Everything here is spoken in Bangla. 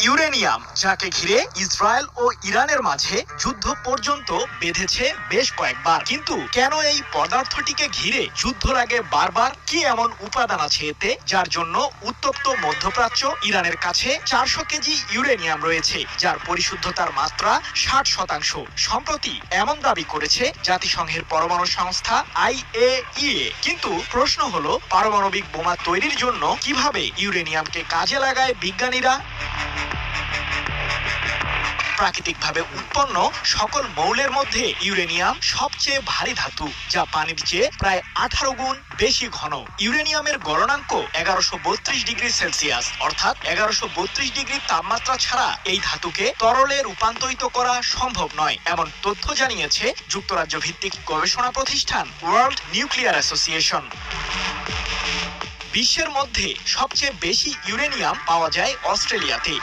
ইউরেনিয়াম, যাকে ঘিরে ইসরায়েল ও ইরানের মাঝে যুদ্ধ পর্যন্ত বেঁধেছে বেশ কয়েকবার। কিন্তু কেন এই পদার্থটিকে ঘিরে যুদ্ধ লাগে বারবার? কি এমন উপাদান আছে এতে যার জন্য উত্তপ্ত মধ্যপ্রাচ্য? ইরানের কাছে 400 কেজি ইউরেনিয়াম রয়েছে, যার পরিশুদ্ধতার মাত্রা 60%। সম্প্রতি এমন দাবি করেছে জাতিসংঘের পরমাণু সংস্থা IAEA। কিন্তু প্রশ্ন হলো, পারমাণবিক বোমা তৈরির জন্য কিভাবে ইউরেনিয়ামকে কাজে লাগায় বিজ্ঞানীরা? প্রাকৃতিকভাবে উৎপন্ন সকল মৌলের মধ্যে ইউরেনিয়াম সবচেয়ে ভারী ধাতু, যা পানির চেয়ে প্রায় 18 গুণ বেশি ঘন। ইউরেনিয়ামের গলনাঙ্ক 1132 ডিগ্রি সেলসিয়াস, অর্থাৎ 1132 ডিগ্রি তাপমাত্রা ছাড়া এই ধাতুকে তরলে রূপান্তরিত করা সম্ভব নয়, এমন তথ্য জানিয়েছে যুক্তরাজ্য ভিত্তিক গবেষণা প্রতিষ্ঠান ওয়ার্ল্ড নিউক্লিয়ার অ্যাসোসিয়েশন। বিশ্বের মধ্যে সবচেয়ে বেশি ইউরেনিয়াম পাওয়া যায় অস্ট্রেলিয়াতে।